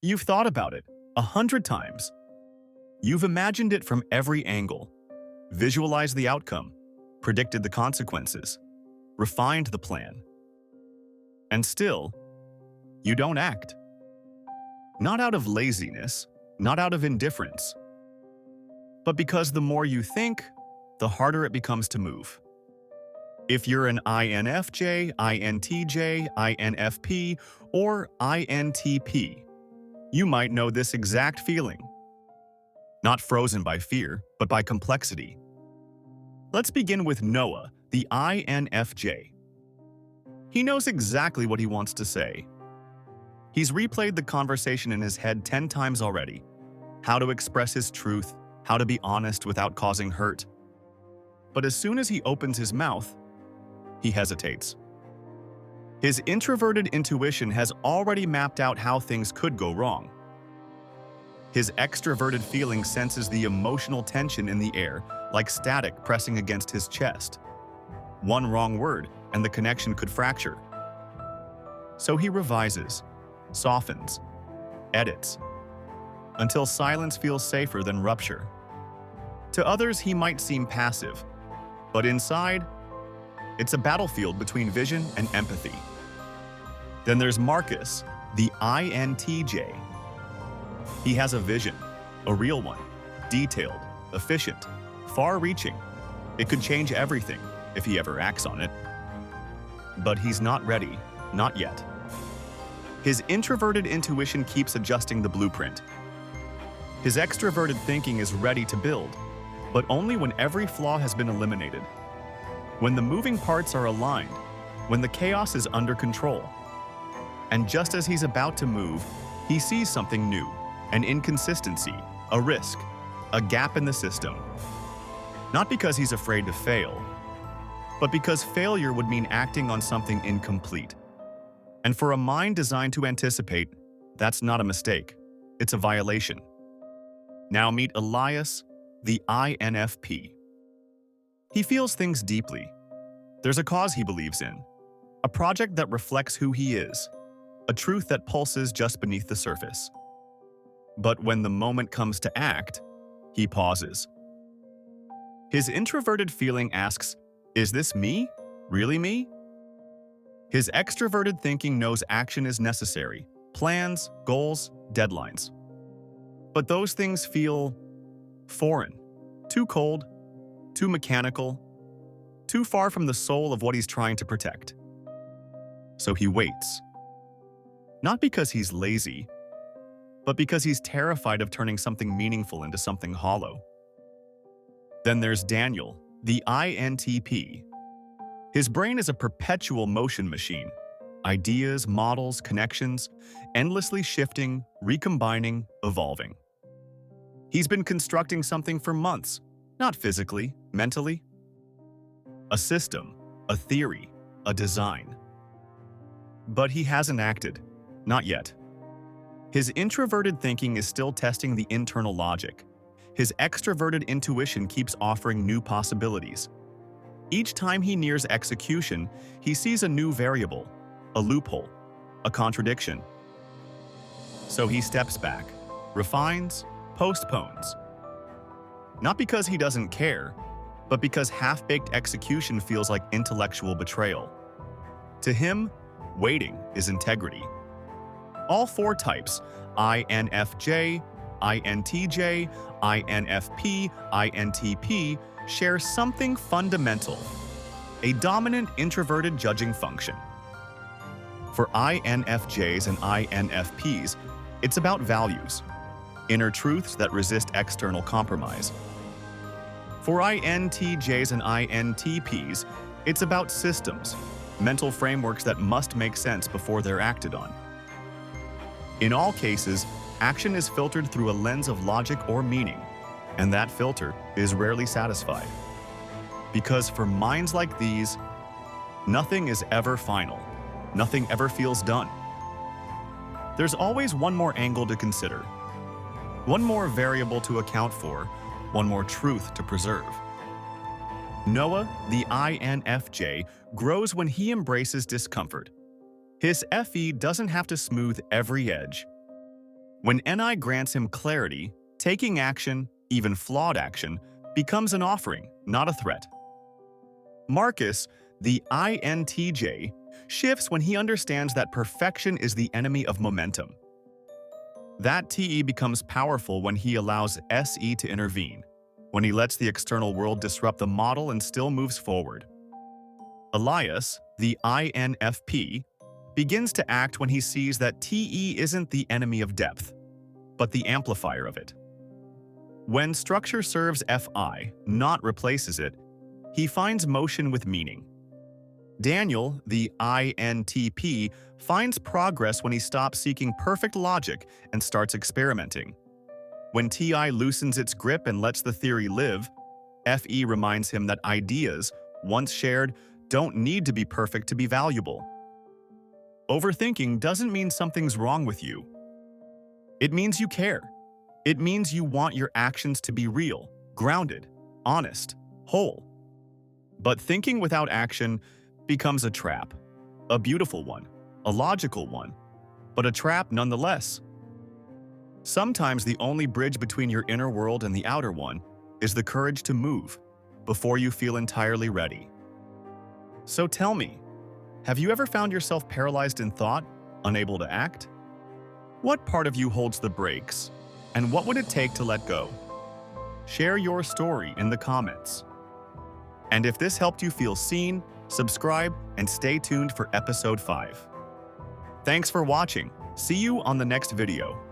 You've thought about it 100 times. You've imagined it from every angle, visualized the outcome, predicted the consequences, refined the plan. And still, you don't act. Not out of laziness, not out of indifference, but because the more you think, the harder it becomes to move. If you're an INFJ, INTJ, INFP, or INTP, you might know this exact feeling. Not frozen by fear, but by complexity. Let's begin with Noah, the INFJ. He knows exactly what he wants to say. He's replayed the conversation in his head 10 times already. How to express his truth, how to be honest without causing hurt. But as soon as he opens his mouth, he hesitates. His introverted intuition has already mapped out how things could go wrong. His extroverted feeling senses the emotional tension in the air, like static pressing against his chest. One wrong word, and the connection could fracture. So he revises, softens, edits, until silence feels safer than rupture. To others, he might seem passive, but inside, it's a battlefield between vision and empathy. Then there's Marcus, the INTJ. He has a vision, a real one, detailed, efficient, far-reaching. It could change everything if he ever acts on it. But he's not ready, not yet. His introverted intuition keeps adjusting the blueprint. His extroverted thinking is ready to build, but only when every flaw has been eliminated. When the moving parts are aligned, when the chaos is under control. And just as he's about to move, he sees something new, an inconsistency, a risk, a gap in the system. Not because he's afraid to fail, but because failure would mean acting on something incomplete. And for a mind designed to anticipate, that's not a mistake, it's a violation. Now meet Elias, the INFP. He feels things deeply. There's a cause he believes in, a project that reflects who he is, a truth that pulses just beneath the surface. But when the moment comes to act, he pauses. His introverted feeling asks, "Is this me? Really me?" His extroverted thinking knows action is necessary, plans, goals, deadlines. But those things feel foreign, too cold, too mechanical, too far from the soul of what he's trying to protect. So he waits. Not because he's lazy, but because he's terrified of turning something meaningful into something hollow. Then there's Daniel, the INTP. His brain is a perpetual motion machine. Ideas, models, connections, endlessly shifting, recombining, evolving. He's been constructing something for months, not physically, mentally. A system, a theory, a design. But he hasn't acted, not yet. His introverted thinking is still testing the internal logic. His extroverted intuition keeps offering new possibilities. Each time he nears execution, he sees a new variable, a loophole, a contradiction. So he steps back, refines, postpones. Not because he doesn't care, but because half-baked execution feels like intellectual betrayal. To him, waiting is integrity. All four types, INFJ, INTJ, INFP, INTP, share something fundamental, a dominant introverted judging function. For INFJs and INFPs, it's about values, inner truths that resist external compromise. For INTJs and INTPs, it's about systems, mental frameworks that must make sense before they're acted on. In all cases, action is filtered through a lens of logic or meaning, and that filter is rarely satisfied. Because for minds like these, nothing is ever final. Nothing ever feels done. There's always one more angle to consider, one more variable to account for, one more truth to preserve. Noah, the INFJ, grows when he embraces discomfort. His FE doesn't have to smooth every edge. When NI grants him clarity, taking action, even flawed action, becomes an offering, not a threat. Marcus, the INTJ, shifts when he understands that perfection is the enemy of momentum. That TE becomes powerful when he allows SE to intervene, when he lets the external world disrupt the model and still moves forward. Elias, the INFP, begins to act when he sees that TE isn't the enemy of depth, but the amplifier of it. When structure serves FI, not replaces it, he finds motion with meaning. Daniel, the INTP, finds progress when he stops seeking perfect logic and starts experimenting. When TI loosens its grip and lets the theory live, FE reminds him that ideas, once shared, don't need to be perfect to be valuable. Overthinking doesn't mean something's wrong with you. It means you care. It means you want your actions to be real, grounded, honest, whole. But thinking without action becomes a trap. A beautiful one, a logical one, but a trap nonetheless. Sometimes the only bridge between your inner world and the outer one is the courage to move before you feel entirely ready. So tell me, have you ever found yourself paralyzed in thought, unable to act? What part of you holds the brakes, and what would it take to let go? Share your story in the comments. And if this helped you feel seen, subscribe and stay tuned for episode 5. Thanks for watching. See you on the next video.